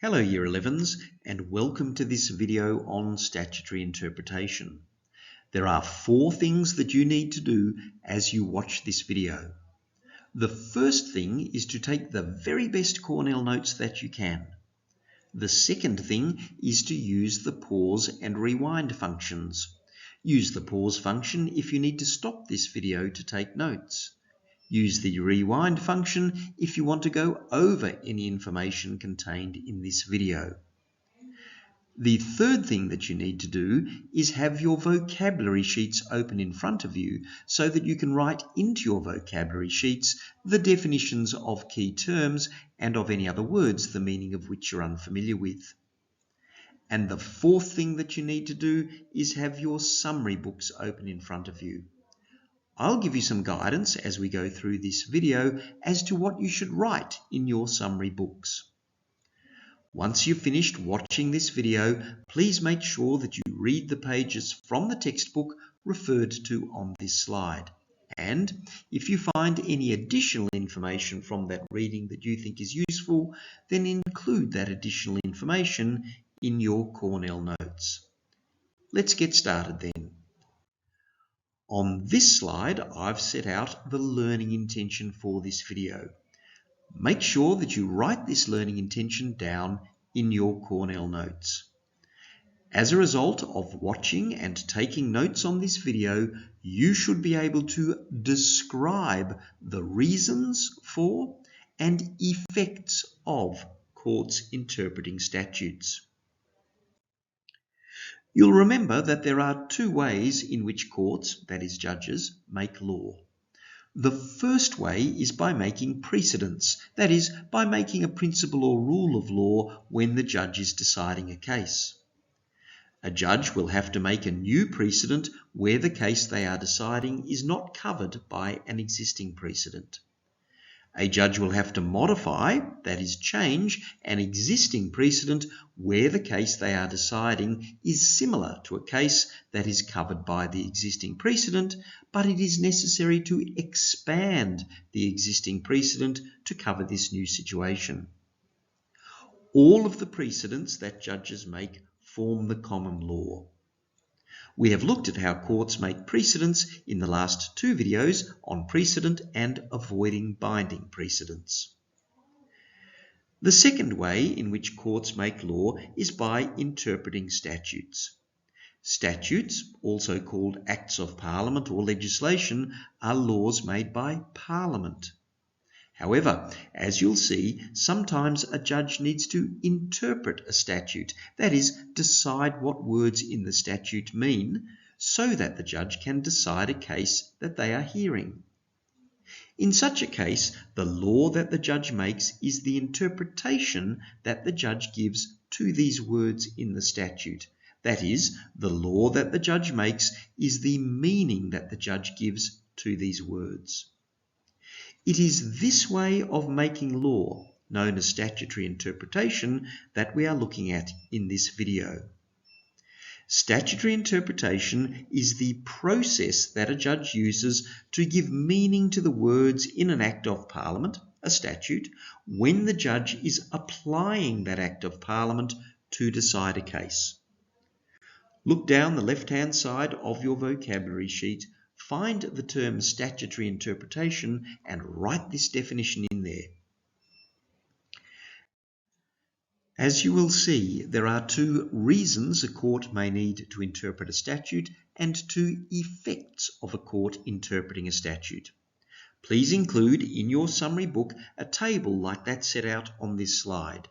Hello Year 11s and welcome to this video on statutory interpretation. There are 4 things that you need to do as you watch this video. The first thing is to take the very best Cornell notes that you can. The second thing is to use the pause and rewind functions. Use the pause function if you need to stop this video to take notes. Use the rewind function if you want to go over any information contained in this video. The third thing that you need to do is have your vocabulary sheets open in front of you so that you can write into your vocabulary sheets the definitions of key terms and of any other words the meaning of which you're unfamiliar with. And the fourth thing that you need to do is have your summary books open in front of you. I'll give you some guidance as we go through this video as to what you should write in your summary books. Once you've finished watching this video, please make sure that you read the pages from the textbook referred to on this slide. And if you find any additional information from that reading that you think is useful, then include that additional information in your Cornell notes. Let's get started then. On this slide, I've set out the learning intention for this video. Make sure that you write this learning intention down in your Cornell notes. As a result of watching and taking notes on this video, you should be able to describe the reasons for and effects of courts interpreting statutes. You'll remember that there are 2 ways in which courts, that is judges, make law. The first way is by making precedents, that is, by making a principle or rule of law when the judge is deciding a case. A judge will have to make a new precedent where the case they are deciding is not covered by an existing precedent. A judge will have to modify, that is change, an existing precedent where the case they are deciding is similar to a case that is covered by the existing precedent, but it is necessary to expand the existing precedent to cover this new situation. All of the precedents that judges make form the common law. We have looked at how courts make precedents in the last 2 videos on precedent and avoiding binding precedents. The second way in which courts make law is by interpreting statutes. Statutes, also called Acts of Parliament or legislation, are laws made by Parliament. However, as you'll see, sometimes a judge needs to interpret a statute, that is, decide what words in the statute mean, so that the judge can decide a case that they are hearing. In such a case, the law that the judge makes is the interpretation that the judge gives to these words in the statute. That is, the law that the judge makes is the meaning that the judge gives to these words. It is this way of making law, known as statutory interpretation, that we are looking at in this video. Statutory interpretation is the process that a judge uses to give meaning to the words in an Act of Parliament, a statute, when the judge is applying that Act of Parliament to decide a case. Look down the left-hand side of your vocabulary sheet, find the term statutory interpretation and write this definition in there. As you will see, there are 2 reasons a court may need to interpret a statute and 2 effects of a court interpreting a statute. Please include in your summary book a table like that set out on this slide.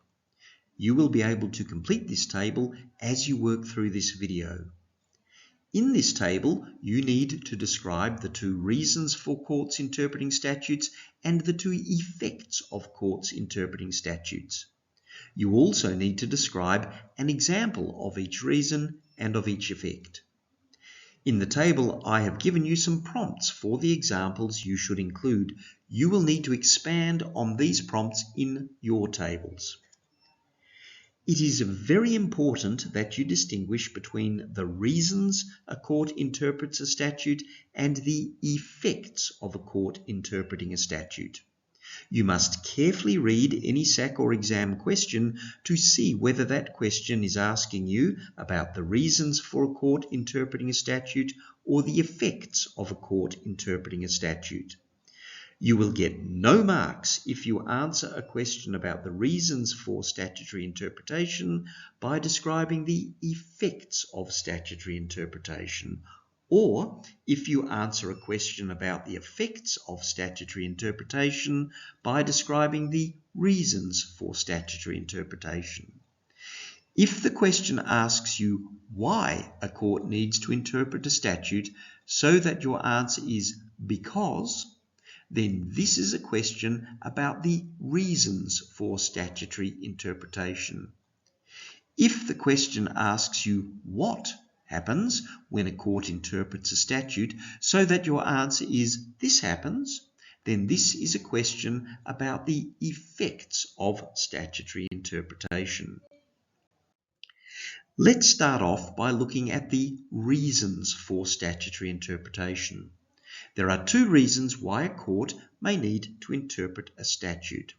You will be able to complete this table as you work through this video. In this table, you need to describe the 2 reasons for courts interpreting statutes and the 2 effects of courts interpreting statutes. You also need to describe an example of each reason and of each effect. In the table, I have given you some prompts for the examples you should include. You will need to expand on these prompts in your tables. It is very important that you distinguish between the reasons a court interprets a statute and the effects of a court interpreting a statute. You must carefully read any SAC or exam question to see whether that question is asking you about the reasons for a court interpreting a statute or the effects of a court interpreting a statute. You will get no marks if you answer a question about the reasons for statutory interpretation by describing the effects of statutory interpretation, or if you answer a question about the effects of statutory interpretation by describing the reasons for statutory interpretation. If the question asks you why a court needs to interpret a statute so that your answer is because, then this is a question about the reasons for statutory interpretation. If the question asks you what happens when a court interprets a statute so that your answer is this happens, then this is a question about the effects of statutory interpretation. Let's start off by looking at the reasons for statutory interpretation. There are two reasons why a court may need to interpret a statute.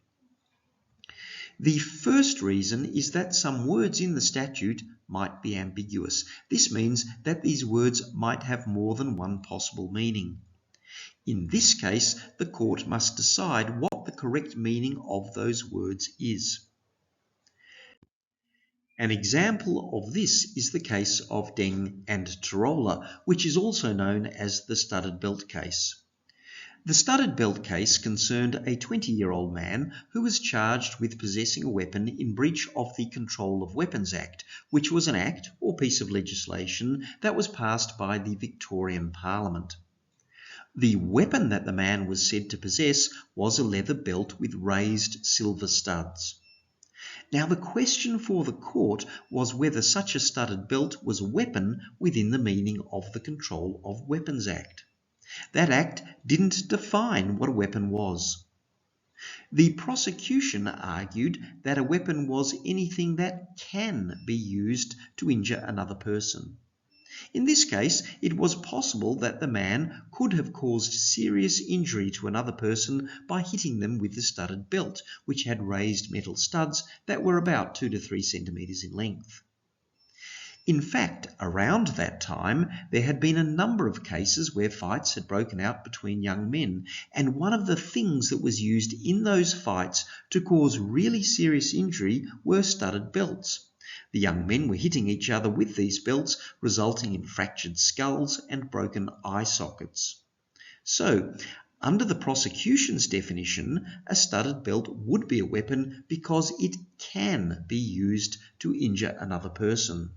The first reason is that some words in the statute might be ambiguous. This means that these words might have more than one possible meaning. In this case, the court must decide what the correct meaning of those words is. An example of this is the case of Deng and Tarola, which is also known as the studded belt case. The studded belt case concerned a 20-year-old man who was charged with possessing a weapon in breach of the Control of Weapons Act, which was an act or piece of legislation that was passed by the Victorian Parliament. The weapon that the man was said to possess was a leather belt with raised silver studs. Now, the question for the court was whether such a studded belt was a weapon within the meaning of the Control of Weapons Act. That act didn't define what a weapon was. The prosecution argued that a weapon was anything that can be used to injure another person. In this case, it was possible that the man could have caused serious injury to another person by hitting them with the studded belt, which had raised metal studs that were about 2 to 3 centimetres in length. In fact, around that time, there had been a number of cases where fights had broken out between young men, and one of the things that was used in those fights to cause really serious injury were studded belts. The young men were hitting each other with these belts, resulting in fractured skulls and broken eye sockets. So, under the prosecution's definition, a studded belt would be a weapon because it can be used to injure another person.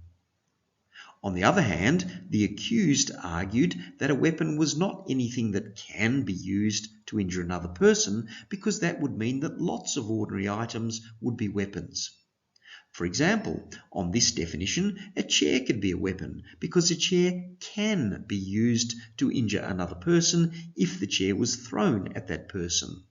On the other hand, the accused argued that a weapon was not anything that can be used to injure another person because that would mean that lots of ordinary items would be weapons. For example, on this definition, a chair could be a weapon because a chair can be used to injure another person if the chair was thrown at that person.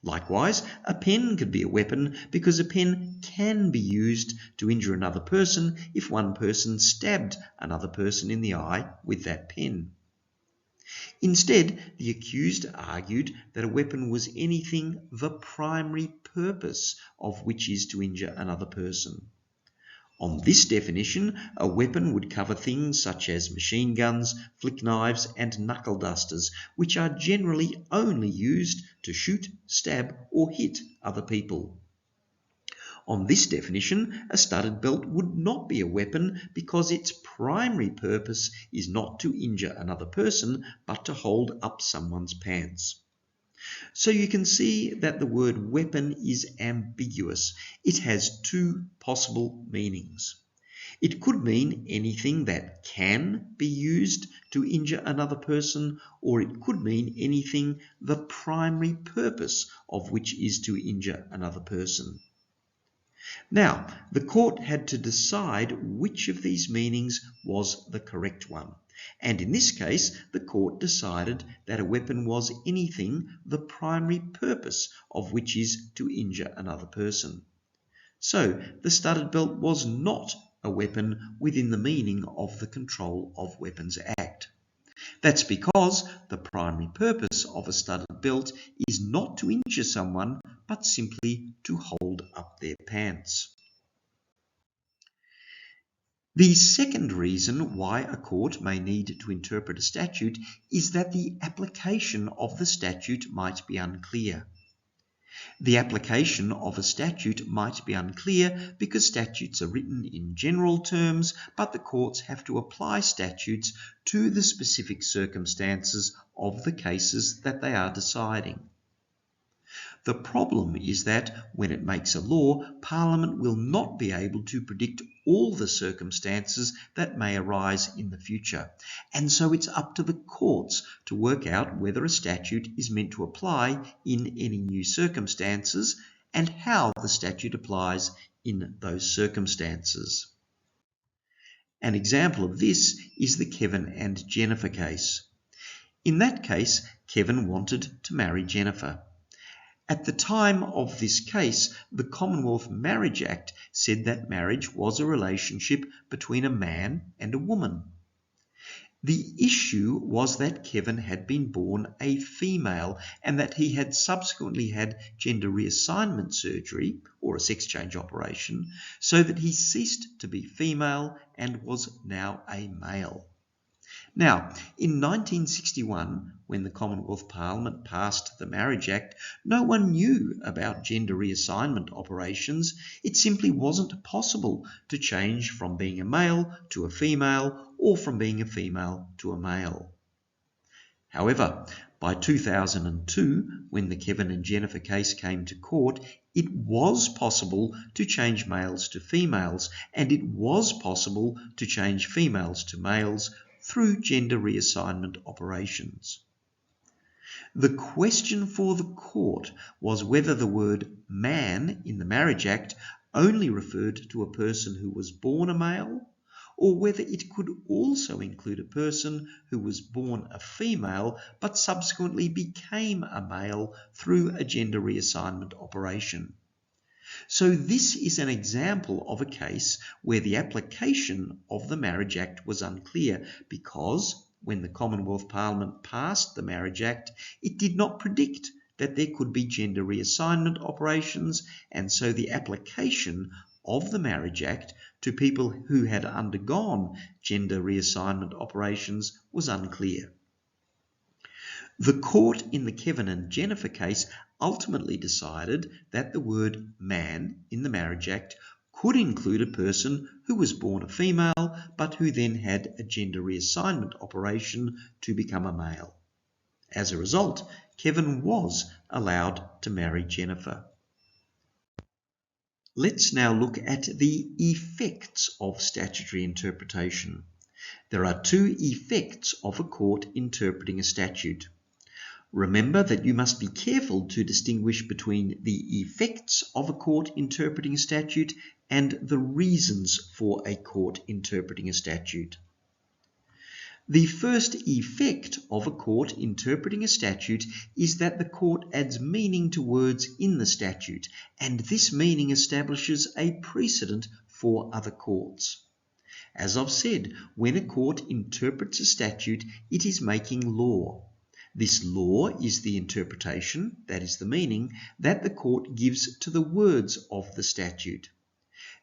Likewise, a pen could be a weapon because a pen can be used to injure another person if one person stabbed another person in the eye with that pen. Instead, the accused argued that a weapon was anything the primary purpose of which is to injure another person. On this definition, a weapon would cover things such as machine guns, flick knives, and knuckle dusters, which are generally only used to shoot, stab, or hit other people. On this definition, a studded belt would not be a weapon because its primary purpose is not to injure another person, but to hold up someone's pants. So you can see that the word weapon is ambiguous. It has two possible meanings. It could mean anything that can be used to injure another person, or it could mean anything the primary purpose of which is to injure another person. Now, the court had to decide which of these meanings was the correct one. And in this case, the court decided that a weapon was anything the primary purpose of which is to injure another person. So, the studded belt was not a weapon within the meaning of the Control of Weapons Act. That's because the primary purpose of a studded belt is not to injure someone, but simply to hold up their pants. The second reason why a court may need to interpret a statute is that the application of the statute might be unclear. The application of a statute might be unclear because statutes are written in general terms, but the courts have to apply statutes to the specific circumstances of the cases that they are deciding. The problem is that when it makes a law, Parliament will not be able to predict all the circumstances that may arise in the future, and so it's up to the courts to work out whether a statute is meant to apply in any new circumstances and how the statute applies in those circumstances. An example of this is the Kevin and Jennifer case. In that case, Kevin wanted to marry Jennifer. At the time of this case, the Commonwealth Marriage Act said that marriage was a relationship between a man and a woman. The issue was that Kevin had been born a female and that he had subsequently had gender reassignment surgery, or a sex change operation, so that he ceased to be female and was now a male. Now, in 1961, when the Commonwealth Parliament passed the Marriage Act, no one knew about gender reassignment operations. It simply wasn't possible to change from being a male to a female or from being a female to a male. However, by 2002, when the Kevin and Jennifer case came to court, it was possible to change males to females, and it was possible to change females to males through gender reassignment operations. The question for the court was whether the word man in the Marriage Act only referred to a person who was born a male, or whether it could also include a person who was born a female but subsequently became a male through a gender reassignment operation. So this is an example of a case where the application of the Marriage Act was unclear because when the Commonwealth Parliament passed the Marriage Act, it did not predict that there could be gender reassignment operations, and so the application of the Marriage Act to people who had undergone gender reassignment operations was unclear. The court in the Kevin and Jennifer case ultimately decided that the word man in the Marriage Act could include a person who was born a female but who then had a gender reassignment operation to become a male. As a result, Kevin was allowed to marry Jennifer. Let's now look at the effects of statutory interpretation. There are two effects of a court interpreting a statute. Remember that you must be careful to distinguish between the effects of a court interpreting a statute and the reasons for a court interpreting a statute. The first effect of a court interpreting a statute is that the court adds meaning to words in the statute, and this meaning establishes a precedent for other courts. As I've said, when a court interprets a statute, it is making law. This law is the interpretation, that is the meaning, that the court gives to the words of the statute.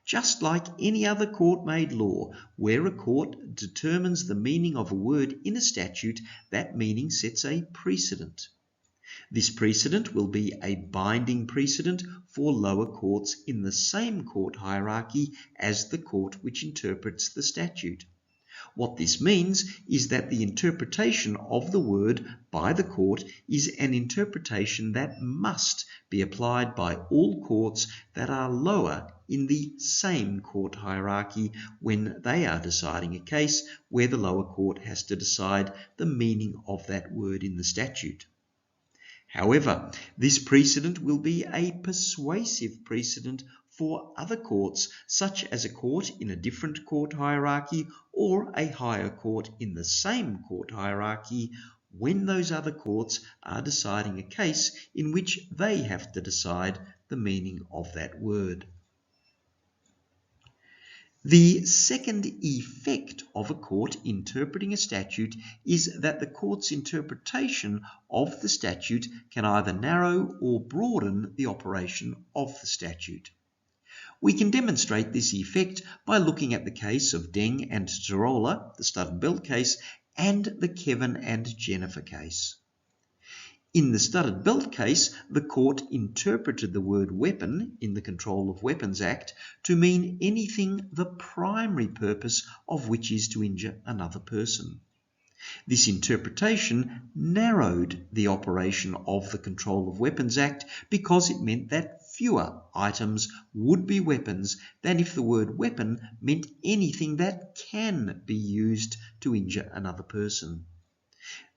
Just like any other court-made law, where a court determines the meaning of a word in a statute, that meaning sets a precedent. This precedent will be a binding precedent for lower courts in the same court hierarchy as the court which interprets the statute. What this means is that the interpretation of the word by the court is an interpretation that must be applied by all courts that are lower in the same court hierarchy when they are deciding a case where the lower court has to decide the meaning of that word in the statute. However, this precedent will be a persuasive precedent for other courts, such as a court in a different court hierarchy or a higher court in the same court hierarchy, when those other courts are deciding a case in which they have to decide the meaning of that word. The second effect of a court interpreting a statute is that the court's interpretation of the statute can either narrow or broaden the operation of the statute. We can demonstrate this effect by looking at the case of Deng and Tarola, the studded belt case, and the Kevin and Jennifer case. In the studded belt case, the court interpreted the word weapon in the Control of Weapons Act to mean anything the primary purpose of which is to injure another person. This interpretation narrowed the operation of the Control of Weapons Act because it meant that fewer items would be weapons than if the word weapon meant anything that can be used to injure another person.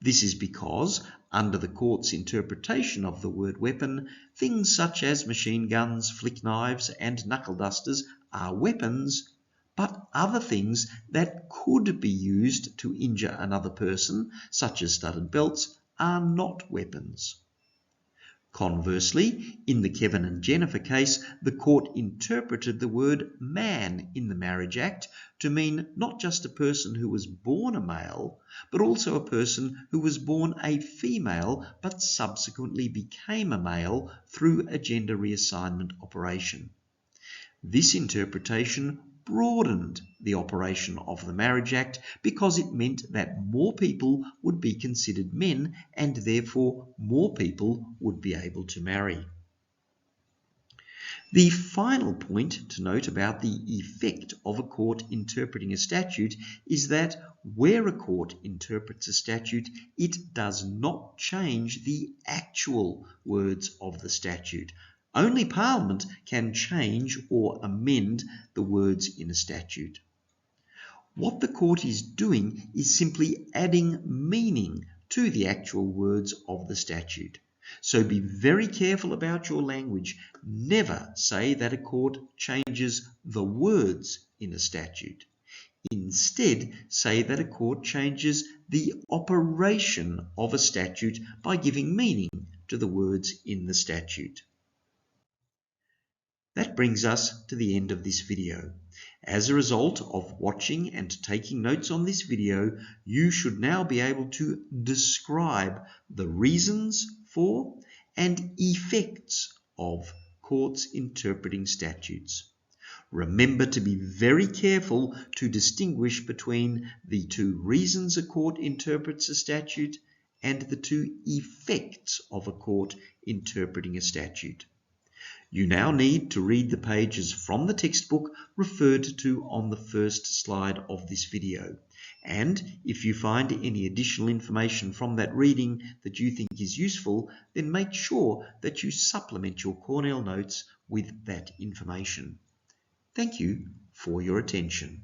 This is because, under the court's interpretation of the word weapon, things such as machine guns, flick knives, and knuckle dusters are weapons, but other things that could be used to injure another person, such as studded belts, are not weapons. Conversely, in the Kevin and Jennifer case, the court interpreted the word man in the Marriage Act to mean not just a person who was born a male, but also a person who was born a female but subsequently became a male through a gender reassignment operation. This interpretation broadened the operation of the Marriage Act because it meant that more people would be considered men and therefore more people would be able to marry. The final point to note about the effect of a court interpreting a statute is that where a court interprets a statute, it does not change the actual words of the statute. Only Parliament can change or amend the words in a statute. What the court is doing is simply adding meaning to the actual words of the statute. So be very careful about your language. Never say that a court changes the words in a statute. Instead, say that a court changes the operation of a statute by giving meaning to the words in the statute. That brings us to the end of this video. As a result of watching and taking notes on this video, you should now be able to describe the reasons for and effects of courts interpreting statutes. Remember to be very careful to distinguish between the two reasons a court interprets a statute and the two effects of a court interpreting a statute. You now need to read the pages from the textbook referred to on the first slide of this video. And if you find any additional information from that reading that you think is useful, then make sure that you supplement your Cornell notes with that information. Thank you for your attention.